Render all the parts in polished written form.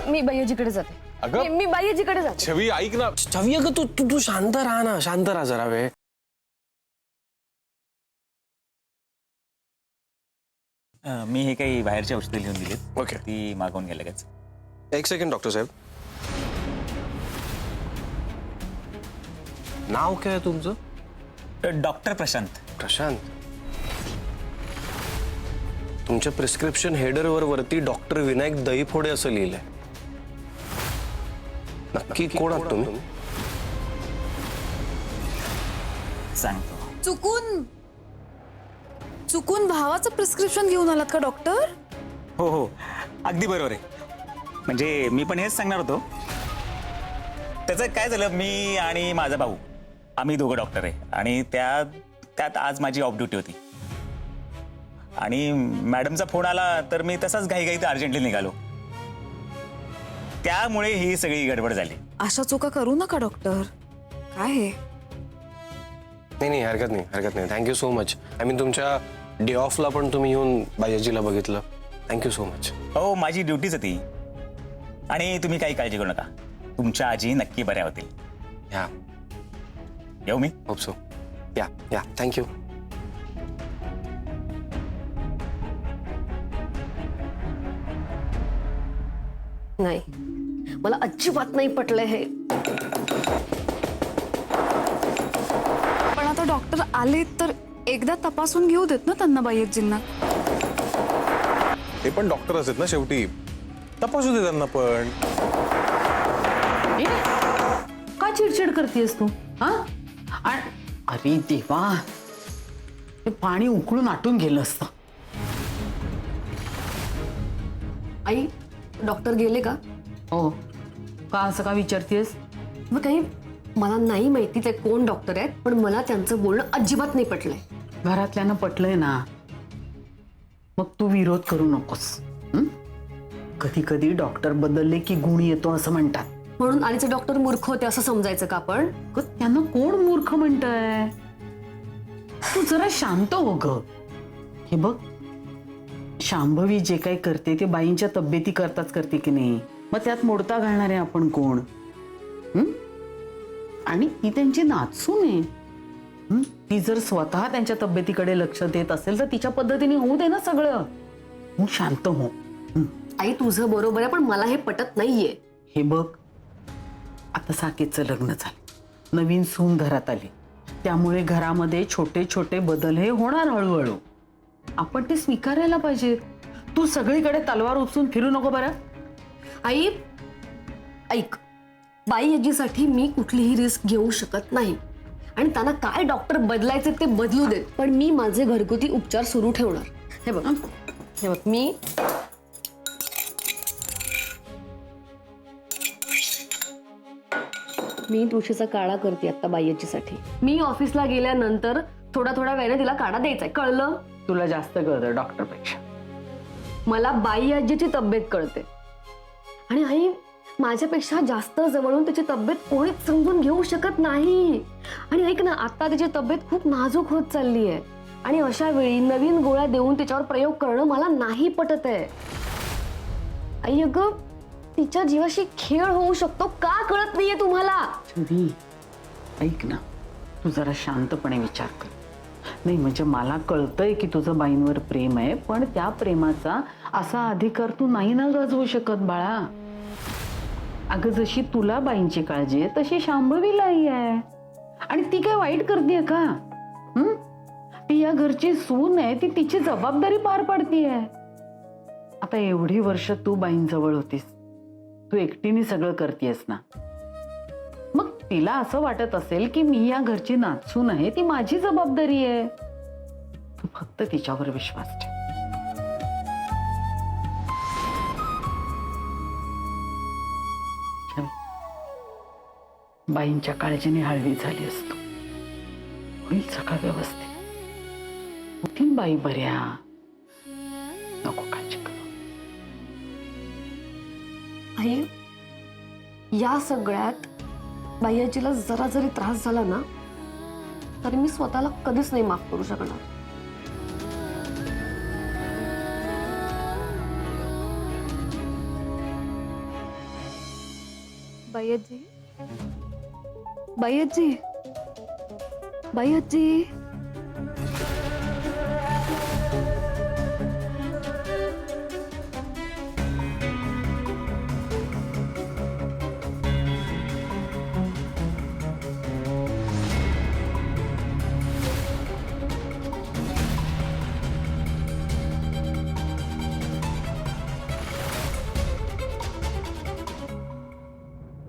मी बाईजीकडे जाते. मी बाईजीकडे जाते. छवी ऐक ना. छवी अगं तू तू तू शांत राहा ना, शांत राहा जरा वेळ. मी हे काही बाहेरची औषधं लिहून दिलीत. ओके. ती मागवून घ्या लगेच. एक सेकंड डॉक्टर साहेब. नाव काय आहे तुमचं? डॉक्टर प्रशांत. प्रशांत. तुमच्या प्रिस्क्रिप्शन हेडरवर वरती डॉक्टर विनायक दहीफोडे असं लिहिलंय. नक्की कोण आहात तुम्ही? सांगतो. चुकून भावाचं प्रिस्क्रिप्शन घेऊन आलात का डॉक्टर? हो हो अगदी बरोबर आहे. म्हणजे मी पण हेच सांगणार होतो. त्याचं काय झालं, मी आणि माझा भाऊ आम्ही दोघं डॉक्टर आहे आणि त्यात आज माझी ऑफ ड्युटी होती आणि मॅडमचा फोन आला तर मी तसाच घाईघाईत अर्जंटली निघालो. त्यामुळे ही सगळी गडबड झाली. अशा चुका करू नका डॉक्टर. काय हे? नाही हरकत नाही. Thank you so much. I mean तुमच्या डे ऑफला पण तुम्ही येऊन बायाजीला बघितलं. Thank you so much. हो माझी ड्युटीच होती आणि तुम्ही काही काळजी करू नका. तुमच्या आजी नक्की बऱ्या होतील. या येऊ मी? Hope so. Yeah thank you. नाही, मला अजिबात नाही पटलं हे. पण आता डॉक्टर आले तर एकदा तपासून घेऊ देत ना त्यांना बाईजींना. ते पण डॉक्टर असतात ना शेवटी. तपासू दे त्यांना पण. काय चिडचिड करतेस तू? हा? अरे देवा, ते पाणी उकळून आटून गेलं असतं. आई, डॉक्टर गेले का? हो का, असं का विचारतेस? मग काही मला नाही माहिती ते कोण डॉक्टर आहेत, पण मला त्यांचं बोलणं अजिबात नाही पटलंय. घरातल्यानं पटलंय ना, मग तू विरोध करू नकोस. कधी कधी डॉक्टर बदलले की गुण येतो असं म्हणतात. म्हणून आलीचे डॉक्टर मूर्ख होते असं समजायचं का आपण? त्यांना कोण मूर्ख म्हणतंय? तू जरा शांत हो ग. हे बघ, शांभवी जे काही करते ते बाईंच्या तब्येती करताच करते की नाही, मग त्यात मोडता घालणारे आपण कोण? आणि ती त्यांची नाचून आहे. ती जर स्वतः त्यांच्या तब्येतीकडे लक्ष देत असेल तर तिच्या पद्धतीने होऊ दे ना सगळं. मग शांत हो. आई तुझं बरोबर आहे, पण मला हे पटत नाहीये. हे बघ, आता साकेतचं लग्न झालं, नवीन सून घरात आली, त्यामुळे घरामध्ये छोटे छोटे बदल हे होणार हळूहळू. आपण ते स्वीकारायला पाहिजे. तू सगळीकडे तलवार उचलून फिरू नको बरं. आई ऐक, बाई आजीसाठी मी कुठलीही रिस्क घेऊ शकत नाही आणि त्यांना काय डॉक्टर बदलायचे ते बदलू देत, पण मी माझे घरगुती उपचार सुरू ठेवणार. हे बघ मी तुळशीचा काढा करते आता बाई आजीसाठी. मी ऑफिसला गेल्यानंतर थोडा वेळाने तिला काढा द्यायचा, कळलं? तुला जास्त कळतं डॉक्टरपेक्षा. मला बाई आजीची तब्येत कळते आणि आई माझ्यापेक्षा जास्त जवळून तिची तब्येत कोणीच समजून घेऊ शकत नाही. आणि ऐक ना, आता तिची तब्येत खूप नाजूक होत चालली आहे आणि अशा वेळी नवीन गोळ्या देऊन तिच्यावर प्रयोग करणं मला नाही पटत आहे. आई अगं, तिच्या जीवाशी खेळ होऊ शकतो, का कळत नाहीये तुम्हाला? छवी, ऐक ना, तू जरा शांतपणे विचार कर. नाही म्हणजे मला कळतंय की तुझं बाईंवर प्रेम आहे, पण त्या प्रेमाचा असा अधिकार तू नाही ना गाजवू शकत बाळा. अगं जशी तुला बाईंची काळजी आहे तशी शांभवीलाही आहे. आणि ती काय वाईट करतेय का? ती या घरची सून आहे, ती तिची जबाबदारी पार पाडतीये. आता एवढी वर्ष तू बाईंजवळ होतीस, तू एकटीने सगळं करतेस ना, मग तिला असं वाटत असेल की मी या घरची नाचून आहे, ती माझी जबाबदारी आहे. तू फक्त तिच्यावर विश्वास ठेव. बाईंच्या काळजीने हळवी झाली असतो. होईल सगळं व्यवस्थित. होतील बाई बऱ्या. नको काळजी करू. आई, या सगळ्यात बाईआजीला जरा जरी त्रास झाला ना, तरी मी स्वतःला कधीच नाही माफ करू शकणार. बाई आजी, बाई आजी, बाई आजी.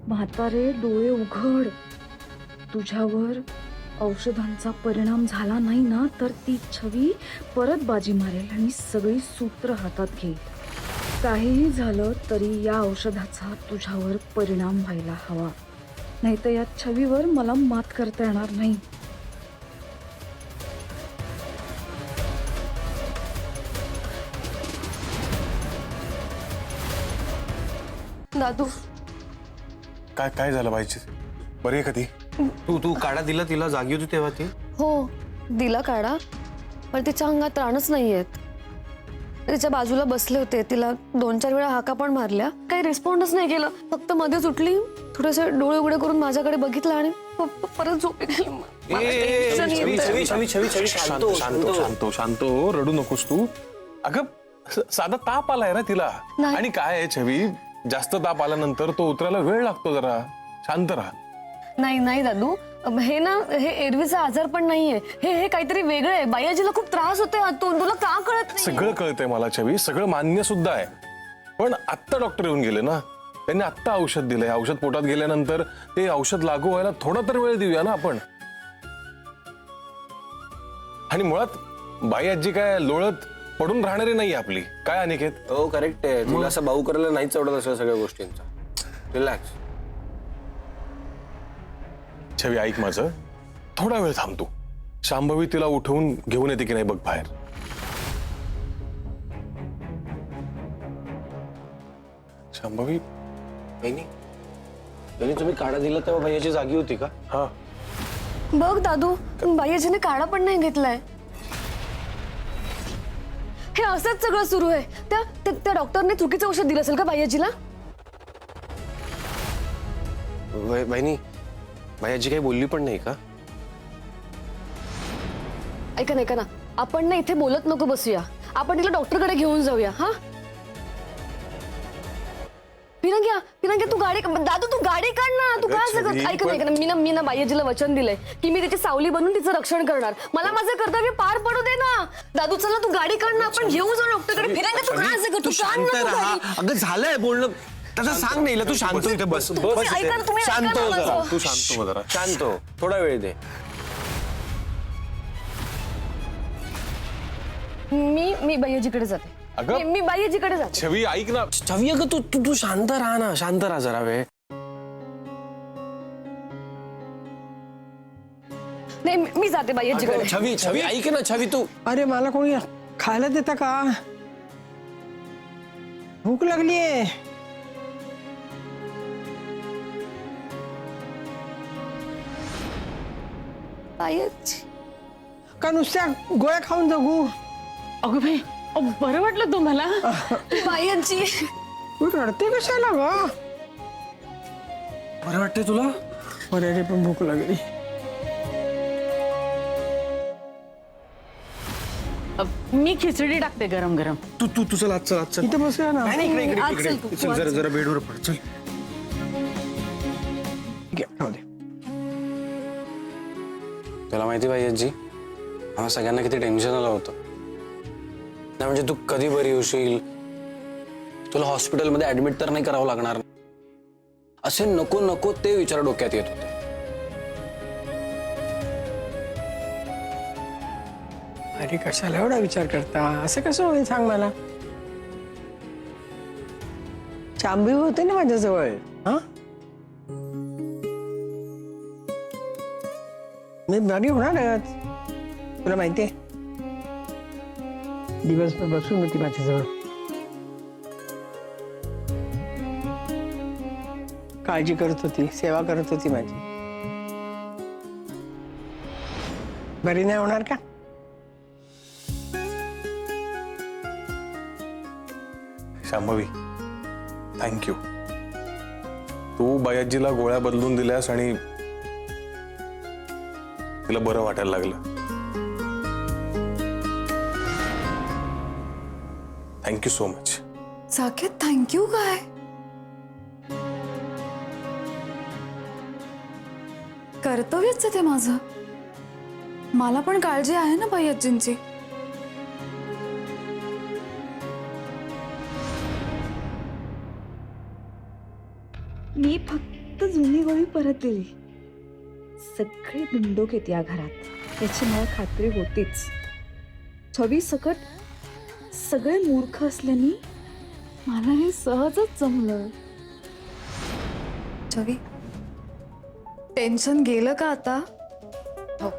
म्हातारे डोळे उघड. तुझ्यावर औषधांचा परिणाम झाला नाही ना तर ती छवी परत बाजी मारेल आणि सगळी सूत्र हातात घेईल. काहीही झालं तरी या औषधाचा तुझ्यावर परिणाम व्हायला हवा, नाही तर या छवीवर मला मात करता येणार नाही. दादू, काय काय झालं बाईची? बरी आहे का ती? तू काढा दिला तिला, जागी होती तेव्हा ती? हो दिला काढा, पण तिच्या अंगात त्राणच नाहीयेत. तिच्या बाजूला बसले होते, तिला 2-4 वेळा हाका पण मारल्या, काही रिस्पॉन्डच नाही केलं. फक्त मध्येच उठली, थोडेसे डोळे उघडे करून माझ्याकडे बघितलं आणि परत झोपी गेली. मला tension येतंय. शांत शांत शांत शांत हो, रडू नकोस तू. अगं साधा ताप आलाय ना तिला. नाही. आणि काय आहे छवी, जास्त ताप आल्यानंतर तो उतरायला वेळ लागतो. जरा शांत राहा. नाही नाही दादू, हे ना हे एरवीचा आजार पण नाहीये, हे काहीतरी वेगळं आहे. बायाजीला खूप त्रास होतोय आतून, तुला का कळत नाही? सगळं कळतंय मला छवी, सगळं मान्य सुद्धा आहे. पण आत्ता डॉक्टर येऊन गेले ना, त्यांनी आत्ता औषध दिलंय. औषध पोटात गेल्यानंतर ते औषध लागू व्हायला थोडा तर वेळ देऊया ना आपण. आणि मुळात बाई आजी काय लोळत पडून राहणारी नाही आपली. काय अनिकेत? हो करेक्ट आहे. तुला असं भाऊ करायला नाहीच आवडत अशा सगळ्या गोष्टींचा. रिलॅक्स. छवी ऐक माझं, थोडा वेळ थांबतो. शांभवी तिला उठवून घेऊन येते की नाही बघ बाहेर. शांभवी? नाही तुम्ही काढा दिला तेव्हा भैयाची जागी होती का? हा. बघ दादू, बायाजीने काढा पण नाही घेतलाय. हे असंच सगळं सुरू आहे. त्या डॉक्टरने चुकीचं औषध दिलं असेल का बायाजीला? बहिणी, भैयाजी काही बोलली पण नाही का? ऐका ना, आपण ना इथे बोलत नको बसूया. आपण तिला डॉक्टरकडे घेऊन जाऊया. हा पिरंग्या तू गाडी, दादू तू गाडी काढ ना. तू काय असं करत? ऐक ना, मी ना बायाजीला वचन दिलंय की मी तिची सावली बनून तिचं रक्षण करणार. मला माझं कर्तव्य पार पडू दे ना. दादू चला तू गाडी काढ ना, आपण घेऊन जाऊ डॉक्टरकडे. फिरंग्या तू काय असं करतो? शांत राहा. अगं झालंय बोलणं, तसं सांग नाही. तू शांत हो इथे बस. ऐका ना, तुम्ही शांत ऐका हो ना जरा. माझं. तू शांत हो जरा. शांत हो, थोडा वेळ दे. मी बायाजीकडे जाते. अगं मी बायाजीकडे जाते. छवी ऐक ना. छवी अगं तू शांत राहा ना. शांत राहा जरा वेळ. नाही मी जाते बायाजीकडे. छवी ऐक ना. छवी तू. अरे मला कोणी खायला देता का? भूक लागलीये. बायाजी का नुसत्या गोळ्या खाऊन जगू? अगं बाई, बरं वाटलं तुम्हाला? बायाजी तू रडते कशाला ग? बरं वाटतंय तुला? अरे पण भूक लागली. मी खिचडी टाकते गरम गरम. तू चल आज चल. इथे बसूया ना. आज चल तू. चल जरा बेडवर पड. चल. घे, खाऊ दे. तुला माहिती भैयाजी, आम्हा सगळ्यांना किती टेन्शन आलं होतं. नाही म्हणजे तू कधी बरी होशील, तुला हॉस्पिटलमध्ये ऍडमिट तर नाही करावं लागणार, असे नको ते विचार डोक्यात येत होते. अरे कशाला एवढा विचार करता? असं कसं होईल सांग मला? शांभवी होते ना माझ्याजवळ. हा मी बरी होणारच. तुला माहितीये, दिवसभर बसून होती माझ्याजवळ. काळजी करत होती, सेवा करत होती माझी. बरी नाही होणार का? शांभवी थँक्यू. तू बायाजीला गोळ्या बदलून दिल्यास आणि तिला बरं वाटायला लागलं. Thank you so much. Saket thank you काय? कर्तव्यच आहे ते माझं. मला पण काळजी आहे ना बाई आजींची. मी फक्त जुनी गोळी परत दिली. सगळे बिंडोक आहेत या घरात याची मला खात्री होतीच. छवी सकट सगळे मूर्ख असल्याने मला हे सहजच जमलं. छवी टेन्शन गेलं का आता? हो.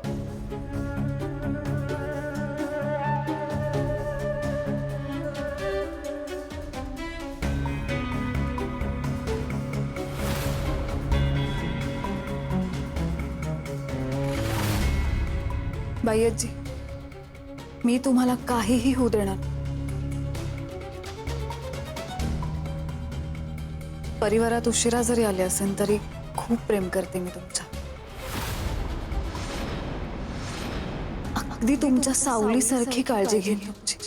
बाई आजी, मी तुम्हाला काहीही होऊ देणार. परिवारात उशिरा जरी आले असेल तरी खूप प्रेम करते मी तुमच्या. अगदी तुमच्या सावलीसारखी काळजी घेईन तुमची.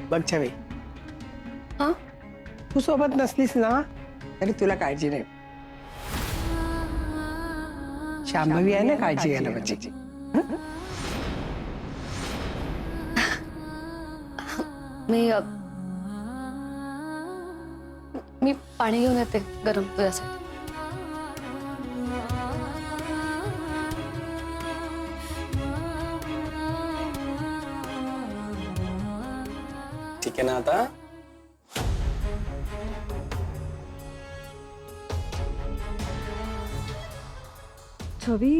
बघ छवी, हा? तू सोबत नसलीस ना तरी तुला काळजी नाही. शांभवी आहे ना काळजी घ्यायला माझी. मी पाणी घेऊन येते गरम तुझ्यासाठी. ठीक आहे ना आता? छवी,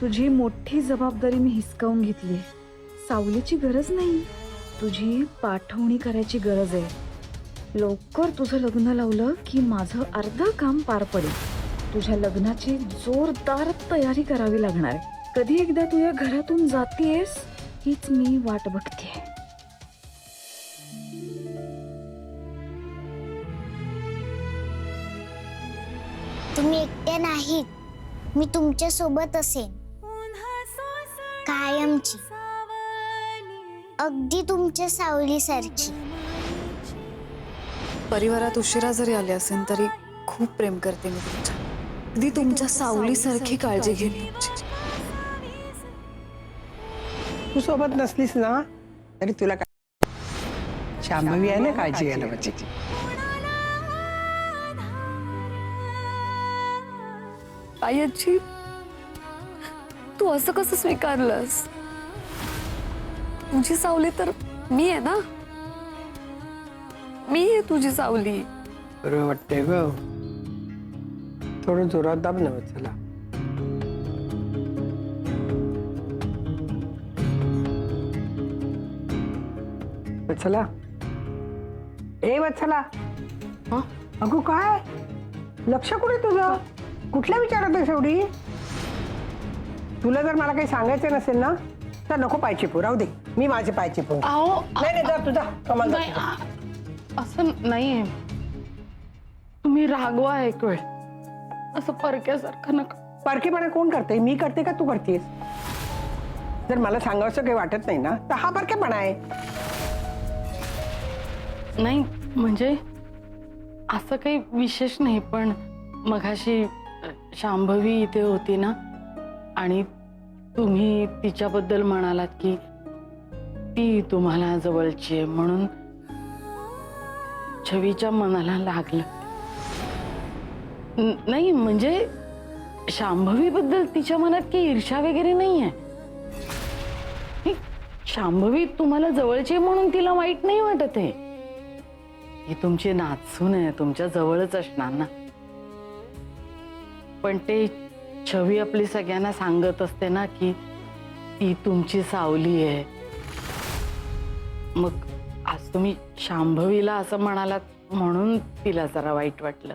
तुझी मोठी जबाबदारी मी हिसकावून घेतली. सावलीची गरज नाही, तुझी पाठवणी करायची गरज आहे. लवकर तुझं लग्न लावलं की माझं अर्ध काम पार पडेल. तुझ्या लग्नाची जोरदार तयारी करावी लागणार आहे. कधी एकदा तू या घरातून जातीयस हीच मी वाट बघतेय. तुम्ही एकटे नाहीत, मी तुमच्या सोबत असेन कायमची, अगदी तुमच्या सावलीसारखी. परिवारात उशिरा जरी आले असेल तरी खूप प्रेम करते मी तुमच्या. अगदी तुमच्या सावलीसारखी काळजी घेईन तुमची. तू सोबत नसलीस ना तरी तुला शांभवी आहे ना काळजी घ्यायला माझी. आई आजी, तू असं कसं स्वीकारलंस? तुझी सावली तर मी आहे ना. मी आहे तुझी सावली. बरोबर वाटतंय ग. थोडं जोरात दाब ना चला. वत्सला, ए वत्सला, अगो काय लक्ष कुठे तुझं? कुठल्या विचारात आहेस एवढी? तुला जर मला काही सांगायचं नसेल ना तर नको पाय चिपू, राहू दे. मी माझे पाय चिपू. नाही जा तुझा कमाल. असं नाहीये, तुम्ही रागवा एक वेळ. असं परक्यासारखं नका. परकेपणा कोण करते? मी करते का तू करतेस? जर मला सांगावंसं काही वाटत नाही ना तर हा परकेपणा आहे. नाही म्हणजे असं काही विशेष नाही, पण मघाशी शांभवी इथे होती ना आणि तुम्ही तिच्याबद्दल म्हणालात की ती तुम्हाला जवळची आहे, म्हणून छवीच्या मनाला लागलं. नाही म्हणजे शांभवी बद्दल तिच्या मनात काही ईर्ष्या वगैरे नाहीये. शांभवी तुम्हाला जवळची आहे म्हणून तिला वाईट नाही वाटत आहे. ही तुमची नातसून आहे, तुमच्या जवळच असणार ना. पण ते छवी आपली सगळ्यांना सांगत असते ना की ती तुमची सावली आहे. मग आज तुम्ही शांभवीला असं म्हणालात म्हणून तिला जरा वाईट वाटलं.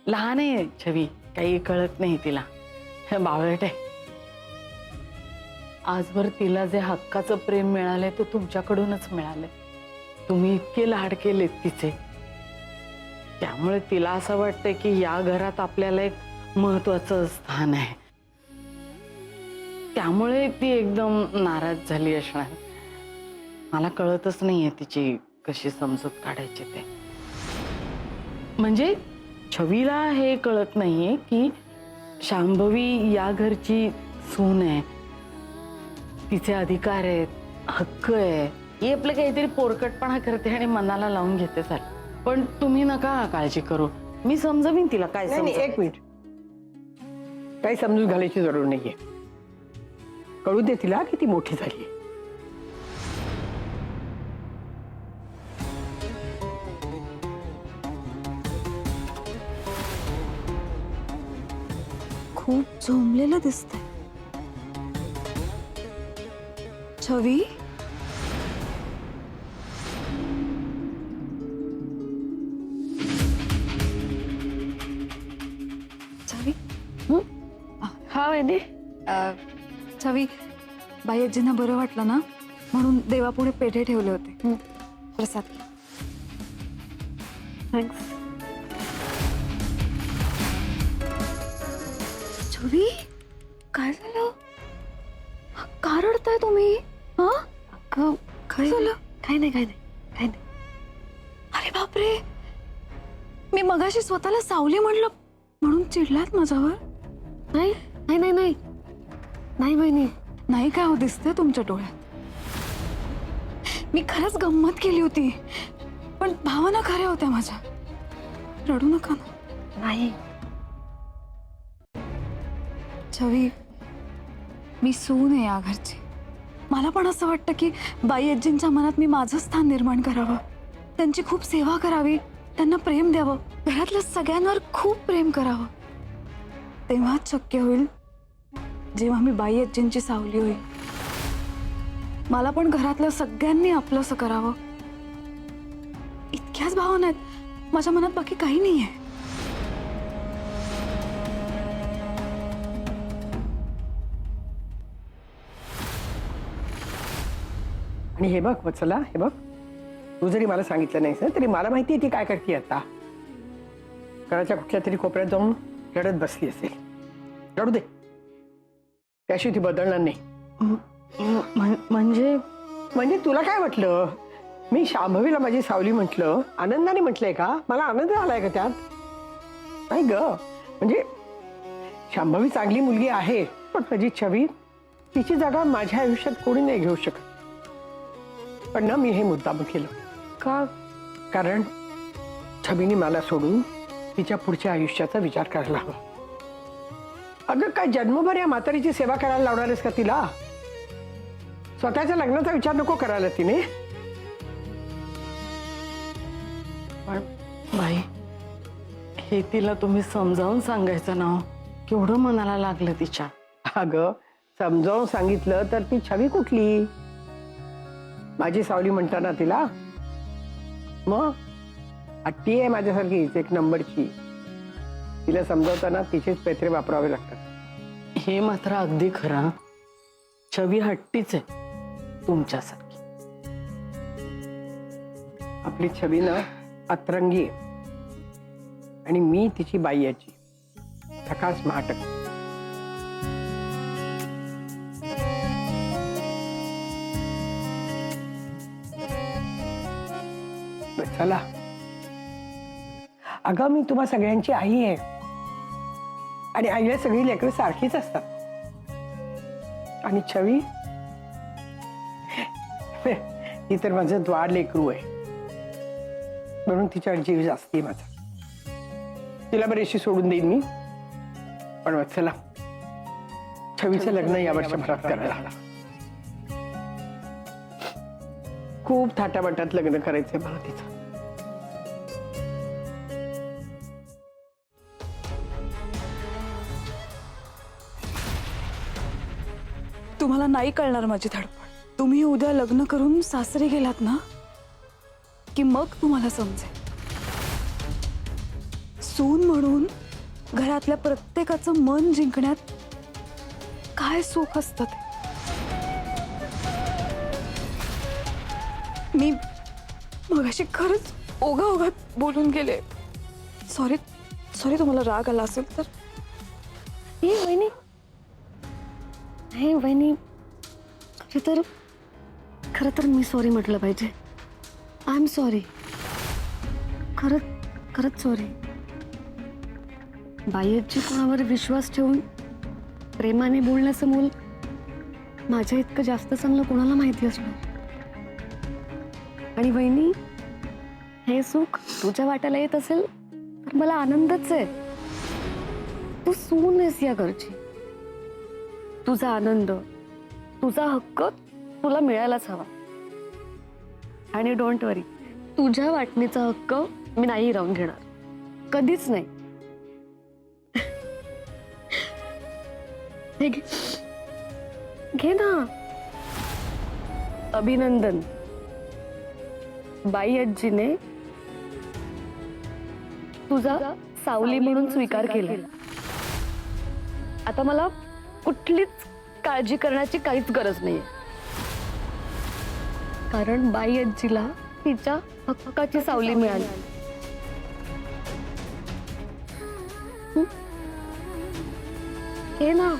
लहान आहे छवी, काही कळत नाही तिला. हे बावळट आहे. आजवर तिला जे हक्काचं प्रेम मिळालंय ते तुमच्याकडूनच मिळालंय. तुम्ही इतके लाड केलेत तिचे, त्यामुळे तिला असं वाटतंय की या घरात आपल्याला एक महत्वाचं स्थान आहे. त्यामुळे ती एकदम नाराज झाली असणार. मला कळतच नाहीये तिची कशी समजूत काढायची ते. म्हणजे छवीला हे कळत नाहीये की शांभवी या घरची सून आहे, तिचे अधिकार आहेत, हक्क आहे. ही आपलं काहीतरी पोरकटपणा करते आणि मनाला लावून घेते सर. पण तुम्ही नका काळजी करू, मी समजवीन तिला काय नाही नाही, समजावं. एक मिनिट. काही समजून घालायची जरूर नाहीये. कळू दे तिला की ती मोठी झाली. खूप झोंबलेलं दिसतंय. छवी, छवी, हा वैदी. छवी, बाई आजींना बरं वाटलं ना म्हणून देवापुढे पेढे ठेवले होते. प्रसाद. थँक्स. छवी, काय झालं? का रडताय तुम्ही? हा, काय झालं? काही नाही, काही नाही, काही नाही. अरे बापरे, मी मगाशी स्वतःला सावली म्हणलं म्हणून चिडलात माझ्यावर? नाही नाही नाही नाही नाही बहिणी. नाही काय हो दिसतंय तुमच्या डोळ्यात. मी खरंच गंमत केली होती, पण भावना खऱ्या होत्या माझ्या. रडू नका ना. नाही. छवी, मी सून आहे या घरची. मला पण असं वाटतं की बाई आजींच्या मनात मी माझं स्थान निर्माण करावं, त्यांची खूप सेवा करावी, त्यांना प्रेम द्यावं, घरातल्या सगळ्यांवर खूप प्रेम करावं. तेव्हाच शक्य होईल जेव्हा मी बाई आजींची सावली होईल. मला पण घरातल्या सगळ्यांनी आपलंसं करावं, इतक्याच भावना आहेत माझ्या मनात, बाकी काही नाहीये. आणि हे बघ वत्सला, हे बघ, तू जरी मला सांगितलं नाहीस ना तरी मला माहिती आहे ती काय करते आता. घराच्या कुठल्या तरी कोपऱ्यात जाऊन रडत बसली असेल. रडू दे, त्याशी ती बदलणार नाही. म्हणजे तुला काय वाटलं? मी शांभवीला माझी सावली म्हटलं, आनंदाने म्हटलंय का? मला आनंद आलाय का त्यात? नाही ग, म्हणजे शांभवी चांगली मुलगी आहे, पण माझी छवी, तिची जागा माझ्या आयुष्यात कोणी नाही घेऊ शकत. पण ना मी हे मुद्दाम केलं का? कारण छबीने मला सोडून तिच्या पुढच्या आयुष्याचा विचार करायला हवा. अगं काय जन्मभर या म्हातारीची सेवा करायला लावणार आहेस का तिला? स्वतःच्या लग्नाचा विचार नको करायला तिने. पण बाई, हे तिला तुम्ही समजावून सांगायचं ना. केवढं मनाला लागलं तिच्या. अगं समजावून सांगितलं तर ती छवी कुठली? माझी सावली म्हणताना तिला मग हट्टी आहे माझ्यासारखीच एक नंबरची. तिला समजावताना तिचेच पेत्रे वापरावे लागतात. हे मात्र अगदी खरं. छवी हट्टीच आहे तुमच्यासारखी. आपली छवी ना अतरंगी आहे आणि मी तिची बाई याची प्रकाश महाटक. चला, अगं मी तुम्हा सगळ्यांची आई आहे आणि आईला सगळी लेकरं सारखीच असतात. आणि छवी ही तर माझं द्वार लेकरू आहे, म्हणून तिच्यावर जीव जास्ती आहे माझा. तिला बरीचशी सोडून देईन मी, पण चला, छवीचं लग्न या वर्षभरात करायला हवं. खूप थाटामाटात लग्न करायचंय मला तिचं. तुम्हाला नाही कळणार माझी धडपड. तुम्ही उद्या लग्न करून सासरी गेलात ना की मग तुम्हाला समजेल. सून म्हणून घरातल्या प्रत्येकाचं मन जिंकण्यात काय सुख असतं ते. मी मगाशी खरंच ओघात बोलून गेले. सॉरी तुम्हाला राग आला असेल तर. वहिनी, हे वहिनी, खरं तर मी सॉरी म्हटलं पाहिजे. I am sorry. खरंच सॉरी. बाय्याची कोणावर विश्वास ठेवून प्रेमाने बोलण्याचं मूल माझ्या इतकं जास्त चांगलं कोणाला माहिती असणार. आणि वहिनी, हे सुख तुझ्या वाट्याला येत असेल तर मला आनंदच आहे. तू सून आहेस या घरची. तुझा आनंद, तुझा हक्क तुला मिळायलाच हवा. आणि डोंट वरी, तुझ्या वाटणीचा हक्क मी नाही राहून घेणार, कधीच नाही. हे घे ना. अभिनंदन, बाई आजीने तुझा सावली म्हणून स्वीकार केला. आता मला कुठलीच काळजी करण्याची काहीच गरज नाहीये, कारण बाई आजीला तिच्या हक्काची सावली मिळाली. हे ना.